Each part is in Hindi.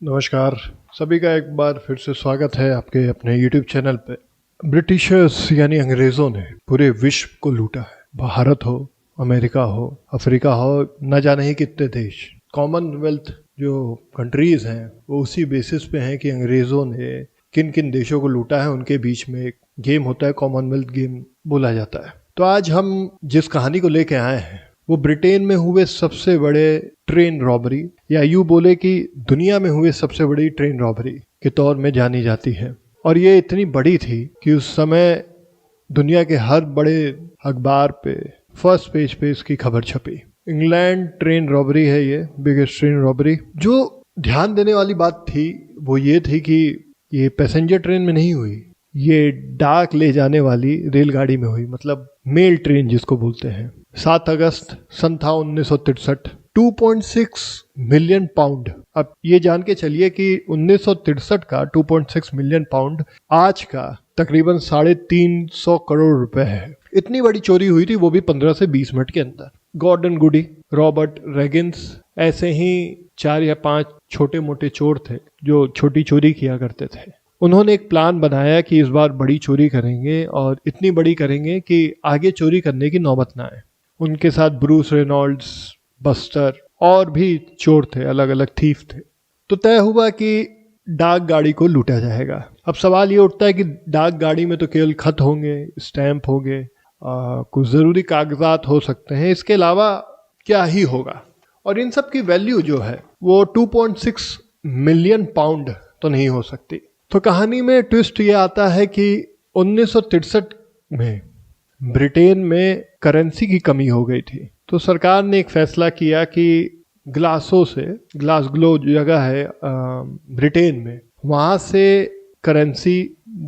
नमस्कार। सभी का एक बार फिर से स्वागत है आपके अपने YouTube चैनल पे। ब्रिटिशर्स यानी अंग्रेज़ों ने पूरे विश्व को लूटा है। भारत हो, अमेरिका हो, अफ्रीका हो, न जाने ही कितने देश। कॉमनवेल्थ जो कंट्रीज़ हैं वो उसी बेसिस पे हैं कि अंग्रेज़ों ने किन किन देशों को लूटा है। उनके बीच में एक गेम होता है, कॉमनवेल्थ गेम बोला जाता है। तो आज हम जिस कहानी को लेके आए हैं वो ब्रिटेन में हुए सबसे बड़े ट्रेन रॉबरी, या यूँ बोले कि दुनिया में हुए सबसे बड़ी ट्रेन रॉबरी के तौर में जानी जाती है। और ये इतनी बड़ी थी कि उस समय दुनिया के हर बड़े अखबार पे फर्स्ट पेज पे इसकी खबर छपी। इंग्लैंड ट्रेन रॉबरी है ये, बिगेस्ट ट्रेन रॉबरी। जो ध्यान देने वाली बात थी वो ये थी कि ये पैसेंजर ट्रेन में नहीं हुई, ये डाक ले जाने वाली रेलगाड़ी में हुई, मतलब मेल ट्रेन जिसको बोलते हैं। 7 अगस्त सन था 1963। 2.6 मिलियन पाउंड। अब ये जान के चलिए कि 1963 का 2.6 मिलियन पाउंड आज का तकरीबन 350 करोड़ रुपए है। इतनी बड़ी चोरी हुई थी, वो भी 15 से 20 मिनट के अंदर। गॉर्डन गुडी, रॉबर्ट रेगिन्स, ऐसे ही 4 या 5 छोटे मोटे चोर थे जो छोटी चोरी किया करते थे। उन्होंने एक प्लान बनाया कि इस बार बड़ी चोरी करेंगे और इतनी बड़ी करेंगे कि आगे चोरी करने की नौबत ना आए। उनके साथ ब्रूस रेनॉल्ड्स, बस्टर और भी चोर थे, अलग अलग थीफ थे। तो तय हुआ कि डाक गाड़ी को लूटा जाएगा। अब सवाल ये उठता है कि डाक गाड़ी में तो केवल खत होंगे, स्टैंप होंगे, कुछ ज़रूरी कागजात हो सकते हैं, इसके अलावा क्या ही होगा। और इन सब की वैल्यू जो है वो 2.6 मिलियन पाउंड तो नहीं हो सकती। तो कहानी में ट्विस्ट ये आता है कि 1963 में ब्रिटेन में करेंसी की कमी हो गई थी। तो सरकार ने एक फैसला किया कि ग्लासो से, ग्लासगो जगह है ब्रिटेन में, वहाँ से करेंसी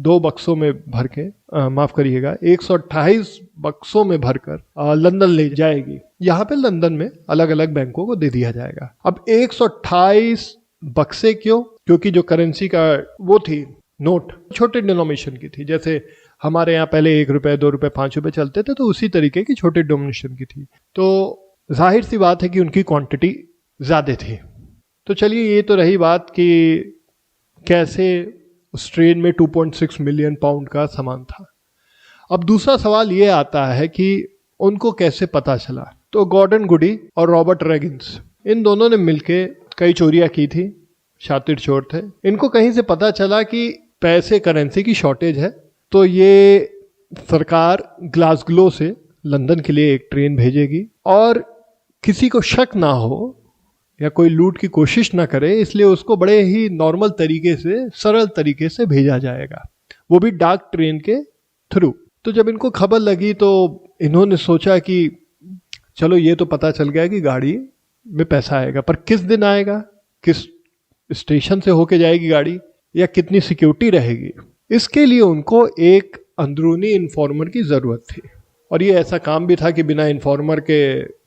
2 बक्सों में भर के, माफ़ करिएगा, 128 बक्सों में भरकर लंदन ले जाएगी। यहाँ पे लंदन में अलग अलग बैंकों को दे दिया जाएगा। अब 128 बक्से क्यों? क्योंकि जो करेंसी का वो थी, नोट छोटे डिनोमिनेशन की थी। जैसे हमारे यहाँ पहले 1 रुपये, 2 रुपये, 5 रुपये चलते थे, तो उसी तरीके की छोटे डिनोमिनेशन की थी। तो जाहिर सी बात है कि उनकी क्वांटिटी ज़्यादा थी। तो चलिए, ये तो रही बात कि कैसे उस ट्रेन में 2.6 मिलियन पाउंड का सामान था। अब दूसरा सवाल ये आता है कि उनको कैसे पता चला। तो गॉर्डन गुडी और रॉबर्ट रेगिन्स, इन दोनों ने मिलके कई चोरियां की थी, शातिर चोर थे। इनको कहीं से पता चला कि पैसे, करेंसी की शॉर्टेज है, तो ये सरकार ग्लासगो से लंदन के लिए एक ट्रेन भेजेगी और किसी को शक ना हो या कोई लूट की कोशिश ना करे, इसलिए उसको बड़े ही नॉर्मल तरीके से, सरल तरीके से भेजा जाएगा, वो भी डाक ट्रेन के थ्रू। तो जब इनको खबर लगी तो इन्होंने सोचा कि चलो, ये तो पता चल गया कि गाड़ी में पैसा आएगा, पर किस दिन आएगा, किस स्टेशन से होके जाएगी गाड़ी, या कितनी सिक्योरिटी रहेगी, इसके लिए उनको एक अंदरूनी इन्फॉर्मर की ज़रूरत थी। और ये ऐसा काम भी था कि बिना इन्फॉर्मर के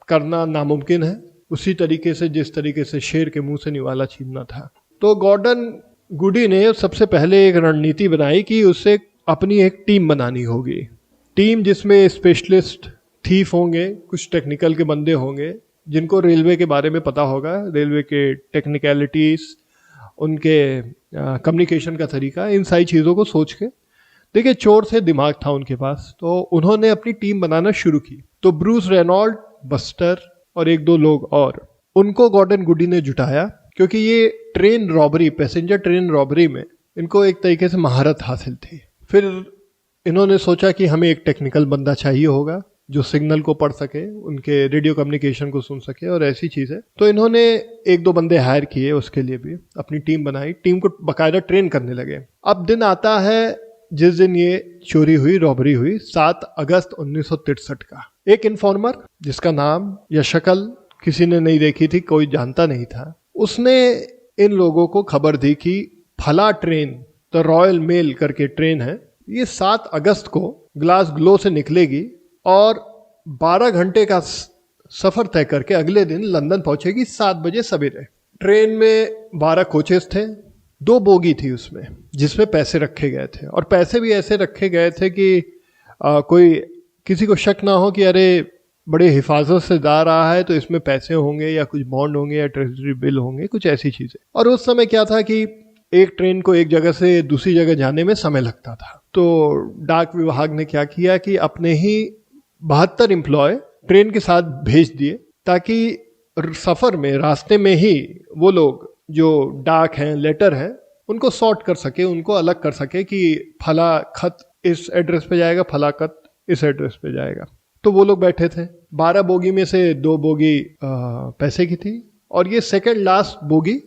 करना नामुमकिन है, उसी तरीके से जिस तरीके से शेर के मुंह से निवाला छीनना था। तो गॉर्डन गुडी ने सबसे पहले एक रणनीति बनाई कि उसे अपनी एक टीम बनानी होगी। टीम जिसमें स्पेशलिस्ट थीफ होंगे, कुछ टेक्निकल के बंदे होंगे जिनको रेलवे के बारे में पता होगा, रेलवे के टेक्निकलिटीज़, उनके कम्युनिकेशन का तरीका, इन सारी चीज़ों को सोच के, देखिए चोर से दिमाग था उनके पास, तो उन्होंने अपनी टीम बनाना शुरू की। तो ब्रूस रेनॉल्ड, बस्टर और 1-2 लोग और, उनको गॉर्डन गुडी ने जुटाया, क्योंकि ये train robbery, passenger train robbery में इनको एक तरीके से महारत हासिल थी। फिर इन्होंने सोचा कि हमें एक टेक्निकल बंदा चाहिए होगा जो सिग्नल को पढ़ सके, उनके रेडियो कम्युनिकेशन को सुन सके और ऐसी चीज़ें। तो इन्होंने 1-2 बंदे हायर किए, उसके लिए भी अपनी टीम बनाई, टीम को बाकायदा ट्रेन करने लगे। अब दिन आता है जिस दिन ये चोरी हुई, रॉबरी हुई, 7 अगस्त 1963 का। एक इन्फॉर्मर जिसका नाम या शक्ल किसी ने नहीं देखी थी, कोई जानता नहीं था, उसने इन लोगों को खबर दी कि फला ट्रेन, तो रॉयल मेल करके ट्रेन है, ये 7 अगस्त को ग्लासगो से निकलेगी और 12 घंटे का सफ़र तय करके अगले दिन लंदन पहुंचेगी 7 बजे सवेरे। ट्रेन में 12 कोचेस थे, 2 बोगी थी उसमें, जिसमें पैसे रखे गए थे। और पैसे भी ऐसे रखे गए थे कि कोई किसी को शक ना हो कि अरे बड़े हिफाजत से जा रहा है तो इसमें पैसे होंगे या कुछ बॉन्ड होंगे या ट्रेजरी बिल होंगे, कुछ ऐसी चीजें। और उस समय क्या था कि एक ट्रेन को एक जगह से दूसरी जगह जाने में समय लगता था, तो डाक विभाग ने क्या किया कि अपने ही 72 एम्प्लॉय ट्रेन के साथ भेज दिए, ताकि सफर में रास्ते में ही वो लोग जो डाक हैं, लेटर हैं, उनको सॉर्ट कर सके, उनको अलग कर सके कि फला खत इस एड्रेस पे जाएगा, फला खत इस एड्रेस पे जाएगा। तो वो लोग बैठे थे। 12 बोगी में से 2 बोगी पैसे की थी, और ये सेकंड लास्ट बोगी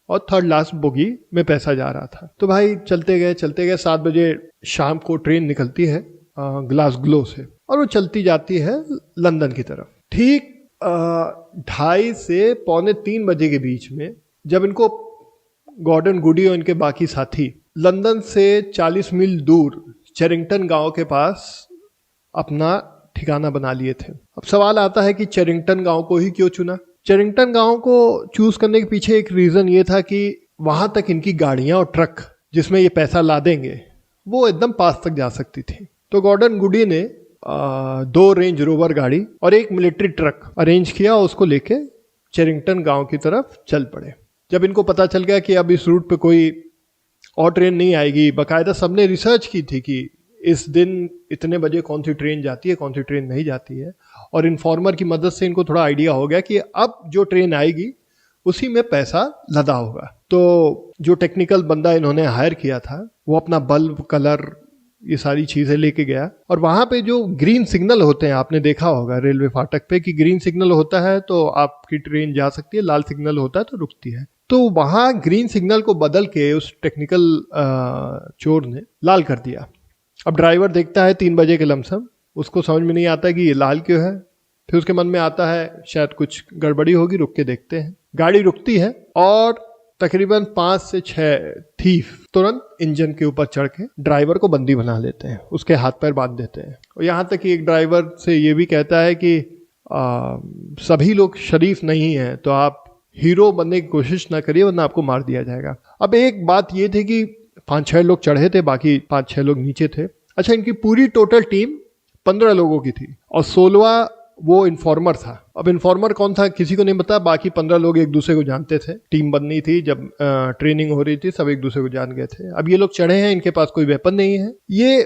और थर्ड लास्ट बोगी में पैसा जा रहा था। तो भाई चलते गए 7 बजे शाम को ट्रेन निकलती है ग्लासगो से, और वो चलती जाती है लंदन की तरफ। ठीक 2:30 से 2:45 बजे के बीच में जब इनको गॉर्डन गुडी और इनके बाकी साथी लंदन से 40 मील दूर चेरिंगटन गांव के पास अपना ठिकाना बना लिए थे। अब सवाल आता है कि चेरिंगटन गांव को ही क्यों चुना? चेरिंगटन गांव को चूज करने के पीछे एक रीजन ये था कि वहां तक इनकी गाड़ियां और ट्रक जिसमें ये पैसा लादेंगे वो एकदम पास तक जा सकती थी। तो गॉर्डन गुडी ने 2 रेंज रोवर गाड़ी और 1 मिलिट्री ट्रक अरेंज किया, उसको लेके चेरिंगटन गांव की तरफ चल पड़े। जब इनको पता चल गया कि अब इस रूट पे कोई और ट्रेन नहीं आएगी, बाकायदा सबने रिसर्च की थी कि इस दिन इतने बजे कौन सी ट्रेन जाती है, कौन सी ट्रेन नहीं जाती है, और इन्फॉर्मर की मदद से इनको थोड़ा आइडिया हो गया कि अब जो ट्रेन आएगी उसी में पैसा लदा होगा। तो जो टेक्निकल बंदा इन्होंने हायर किया था वो अपना बल्ब, कलर, ये सारी चीजें लेके गया, और वहां पे जो ग्रीन सिग्नल होते हैं, आपने देखा होगा रेलवे फाटक पे कि ग्रीन सिग्नल होता है तो आपकी ट्रेन जा सकती है, लाल सिग्नल होता है तो रुकती है। तो वहां ग्रीन सिग्नल को बदल के उस टेक्निकल चोर ने लाल कर दिया। अब ड्राइवर देखता है 3 बजे के लमसम, उसको समझ में नहीं आता कि ये लाल क्यों है। फिर उसके मन में आता है शायद कुछ गड़बड़ी होगी, रुक के देखते हैं। गाड़ी रुकती है और तकरीबन 5 से 6 थीफ तुरंत इंजन के ऊपर चढ़ के ड्राइवर को बंदी बना लेते हैं, उसके हाथ पैर बांध देते हैं। और यहाँ तक कि एक ड्राइवर से ये भी कहता है कि सभी लोग शरीफ नहीं हैं, तो आप हीरो बनने की कोशिश ना करिए वरना आपको मार दिया जाएगा। अब एक बात ये थी कि 5-6 लोग चढ़े थे, बाकी 5-6 लोग नीचे थे। अच्छा, इनकी पूरी टोटल टीम 15 लोगों की थी और 16वां वो इन्फॉर्मर था। अब इन्फॉर्मर कौन था किसी को नहीं पता, बाकी 15 लोग एक दूसरे को जानते थे। टीम बननी थी, जब ट्रेनिंग हो रही थी सब एक दूसरे को जान गए थे। अब ये लोग चढ़े हैं, इनके पास कोई वेपन नहीं है।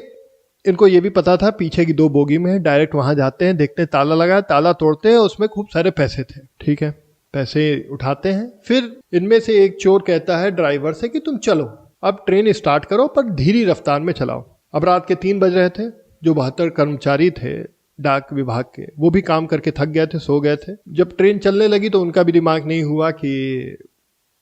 इनको ये भी पता था पीछे की 2 बोगी में है, डायरेक्ट वहां जाते हैं, देखते हैं ताला लगा है, ताला तोड़ते हैं, उसमें खूब सारे पैसे थे। ठीक है, पैसे उठाते हैं। फिर इनमें से एक चोर कहता है ड्राइवर से कि तुम चलो, अब ट्रेन स्टार्ट करो पर धीमी रफ्तार में चलाओ। अब रात के 3 बज रहे थे। जो 72 कर्मचारी थे डाक विभाग के, वो भी काम करके थक गए थे, सो गए थे। जब ट्रेन चलने लगी तो उनका भी दिमाग नहीं हुआ कि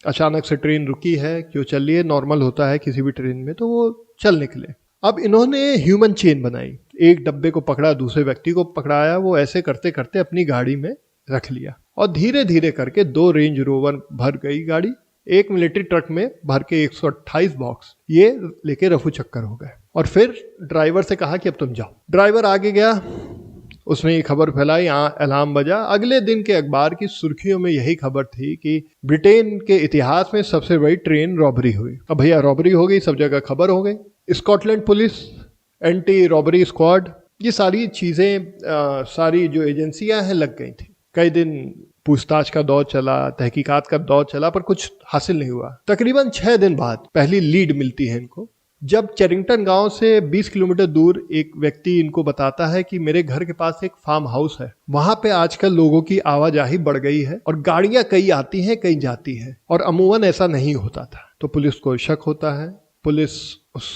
अचानक से ट्रेन रुकी है, क्यों चल रही है, नॉर्मल होता है किसी भी ट्रेन में, तो वो चल निकले। अब इन्होंने ह्यूमन चेन बनाई, एक डब्बे को पकड़ा, दूसरे व्यक्ति को पकड़ाया, वो ऐसे करते करते अपनी गाड़ी में रख लिया और धीरे धीरे करके 2 रेंज रोवर भर गई गाड़ी, 1 मिलिट्री ट्रक में भर के 128 बॉक्स ये लेके रफू चक्कर हो गए। और फिर ड्राइवर से कहा कि अब तुम जाओ। ड्राइवर आगे गया, उसने ये खबर फैलाई, अलार्म बजा। अगले दिन के अखबार की सुर्खियों में यही खबर थी कि ब्रिटेन के इतिहास में सबसे बड़ी ट्रेन रॉबरी हुई। अब भैया रॉबरी हो गई, सब जगह खबर हो गई। Scotland police, anti robbery squad, ये सारी चीजें, सारी जो एजेंसियां हैं लग गई थी। कई दिन पूछताछ का दौर चला, तहकीकात का दौर चला, पर कुछ हासिल नहीं हुआ। तकरीबन 6 दिन बाद पहली लीड मिलती है इनको, जब चेरिंगटन गांव से 20 किलोमीटर दूर एक व्यक्ति इनको बताता है कि मेरे घर के पास एक फार्म हाउस है, वहां पे आजकल लोगों की आवाजाही बढ़ गई है और गाड़ियां कई आती हैं कई जाती हैं, और अमूमन ऐसा नहीं होता था। तो पुलिस को शक होता है, पुलिस उस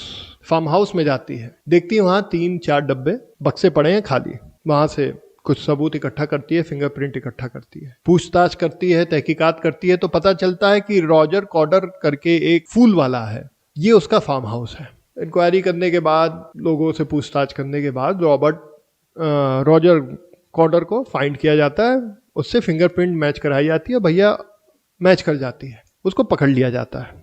फार्म हाउस में जाती है, देखती है वहां 3-4 डब्बे बक्से पड़े हैं खाली। वहां से कुछ सबूत इकट्ठा करती है, फिंगरप्रिंट इकट्ठा करती है, पूछताछ करती है, तहकीकात करती है, तो पता चलता है कि रॉजर कॉडर करके एक फूल वाला है, ये उसका फार्म हाउस है। इंक्वायरी करने के बाद, लोगों से पूछताछ करने के बाद रॉजर कॉडर को फाइंड किया जाता है, उससे फिंगरप्रिंट मैच कराई जाती है, भैया मैच कर जाती है, उसको पकड़ लिया जाता है।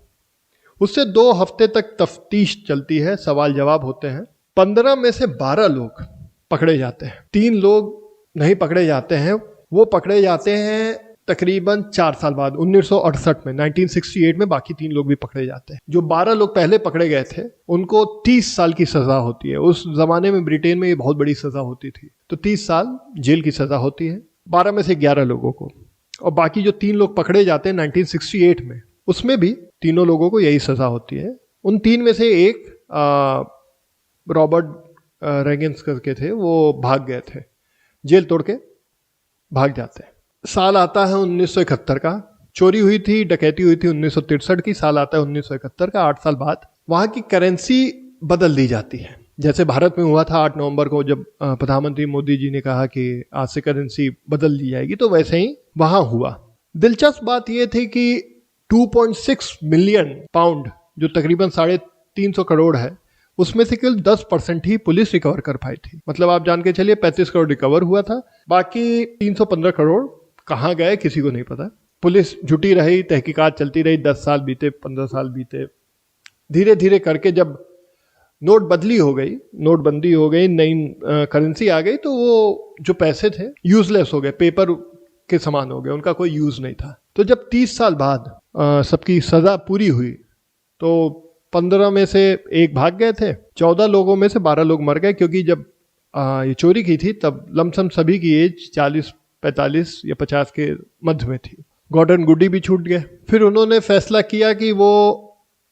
उससे 2 हफ्ते तक तफ्तीश चलती है, सवाल जवाब होते हैं। 15 में से 12 लोग पकड़े जाते हैं, 3 लोग नहीं पकड़े जाते हैं। वो पकड़े जाते हैं तकरीबन 4 साल बाद 1968 में 1968 में बाकी 3 लोग भी पकड़े जाते हैं। जो 12 लोग पहले पकड़े गए थे उनको 30 साल की सजा होती है। उस जमाने में ब्रिटेन में ये बहुत बड़ी सजा होती थी। तो 30 साल जेल की सजा होती है 12 में से 11 लोगों को, और बाकी जो 3 लोग पकड़े जाते हैं 1968 में, उसमें भी तीनों लोगों को यही सजा होती है। उन 3 में से एक रॉबर्ट रेगन्स करके थे, वो भाग गए थे, जेल तोड़ के भाग जाते हैं। साल आता है 1971 का, चोरी हुई थी, डकैती हुई थी 1963 की, साल आता है 1971 का। 8 साल बाद वहां की करेंसी बदल दी जाती है। जैसे भारत में हुआ था 8 नवंबर को जब प्रधानमंत्री मोदी जी ने कहा कि आज से करेंसी बदल दी जाएगी, तो वैसे ही वहां हुआ। दिलचस्प बात यह थी कि 2.6 मिलियन पाउंड, जो तकरीबन 350 करोड़ है, उसमें से केवल 10% ही पुलिस रिकवर कर पाई थी। मतलब आप जान के चलिए 35 करोड़ रिकवर हुआ था, बाकी 315 करोड़ कहाँ गए किसी को नहीं पता। पुलिस जुटी रही, तहकीकात चलती रही, 10 साल बीते, 15 साल बीते, धीरे धीरे करके जब नोटबंदी हो गई, नई करेंसी आ गई, तो वो जो पैसे थे यूजलेस हो गए, पेपर के समान हो गए, उनका कोई यूज नहीं था। तो जब 30 साल बाद सबकी सजा पूरी हुई तो 15 में से एक भाग गए थे, 14 लोगों में से 12 लोग मर गए, क्योंकि जब ये चोरी की थी तब लमसम सभी की एज 40, 45 या 50 के मध्य में थी। गॉर्डन गुडी भी छूट गए। फिर उन्होंने फैसला किया कि वो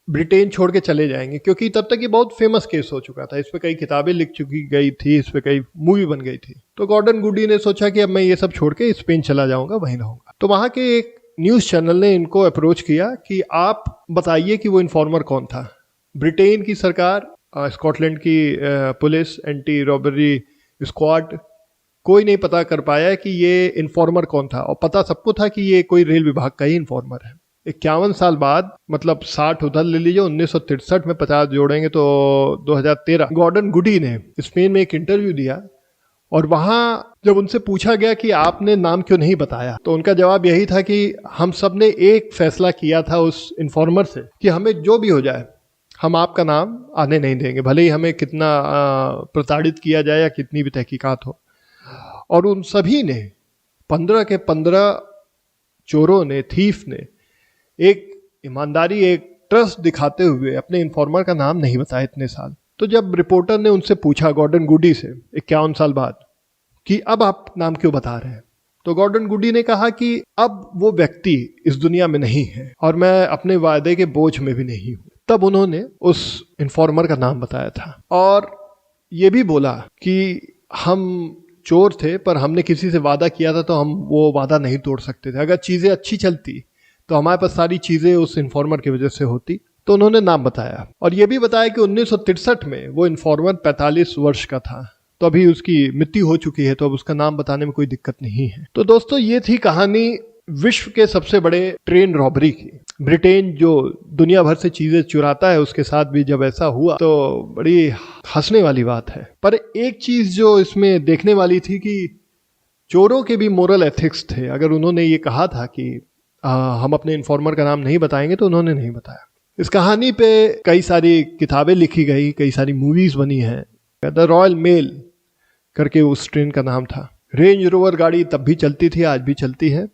ब्रिटेन छोड़ के चले जाएंगे, क्योंकि तब तक ये बहुत फेमस केस हो चुका था, इस पे कई किताबें लिख चुकी गई थी, इस पे कई मूवी बन गई थी। तो गॉर्डन गुडी ने सोचा कि अब मैं ये सब छोड़ के स्पेन चला जाऊंगा, वहीं रहूंगा। तो वहां के एक न्यूज चैनल ने इनको अप्रोच किया कि आप बताइए कि वो इन्फॉर्मर कौन था। ब्रिटेन की सरकार, स्कॉटलैंड की पुलिस, एंटी रॉबरी स्क्वाड, कोई नहीं पता कर पाया कि ये इन्फॉर्मर कौन था, और पता सबको था कि ये कोई रेल विभाग का ही इन्फॉर्मर है। 51 साल बाद, मतलब 60 उधर ले लीजिए, 1963 में 50 जोड़ेंगे तो 2013, गॉर्डन गुडी ने स्पेन में एक इंटरव्यू दिया, और वहां जब उनसे पूछा गया कि आपने नाम क्यों नहीं बताया, तो उनका जवाब यही था कि हम सब ने एक फैसला किया था उस इन्फॉर्मर से कि हमें जो भी हो जाए हम आपका नाम आने नहीं देंगे, भले ही हमें कितना प्रताड़ित किया जाए या कितनी भी तहकीकात हो। और उन सभी ने 15 के 15 चोरों ने, थीफ ने, एक ईमानदारी, एक ट्रस्ट दिखाते हुए अपने इन्फॉर्मर का नाम नहीं बताया इतने साल। तो जब रिपोर्टर ने उनसे पूछा गॉर्डन गुडी से 51 साल बाद कि अब आप नाम क्यों बता रहे हैं, तो गॉर्डन गुडी ने कहा कि अब वो व्यक्ति इस दुनिया में नहीं है और मैं अपने वायदे के बोझ में भी नहीं हूं। तब उन्होंने उस इन्फॉर्मर का नाम बताया था और ये भी बोला कि हम चोर थे, पर हमने किसी से वादा किया था तो हम वो वादा नहीं तोड़ सकते थे। अगर चीजें अच्छी चलती तो हमारे पास सारी चीजें उस इन्फॉर्मर की वजह से होती। तो उन्होंने नाम बताया और ये भी बताया कि 1963 में वो इन्फॉर्मर 45 वर्ष का था, तो अभी उसकी मृत्यु हो चुकी है, तो अब उसका नाम बताने में कोई दिक्कत नहीं है। तो दोस्तों, ये थी कहानी विश्व के सबसे बड़े ट्रेन रॉबरी की। ब्रिटेन जो दुनिया भर से चीजें चुराता है, उसके साथ भी जब ऐसा हुआ तो बड़ी हंसने वाली बात है। पर एक चीज जो इसमें देखने वाली थी कि चोरों के भी मोरल एथिक्स थे। अगर उन्होंने ये कहा था कि हम अपने इन्फॉर्मर का नाम नहीं बताएंगे, तो उन्होंने नहीं बताया। इस कहानी पे कई सारी किताबें लिखी गई, कई सारी मूवीज बनी हैं। द रॉयल मेल करके उस ट्रेन का नाम था। रेंज रोवर गाड़ी तब भी चलती थी, आज भी चलती है,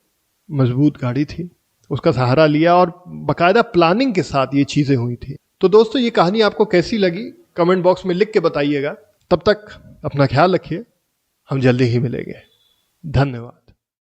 मजबूत गाड़ी थी। उसका सहारा लिया और बाकायदा प्लानिंग के साथ ये चीजें हुई थी। तो दोस्तों, ये कहानी आपको कैसी लगी कमेंट बॉक्स में लिख के बताइएगा। तब तक अपना ख्याल रखिए, हम जल्दी ही मिलेंगे। धन्यवाद।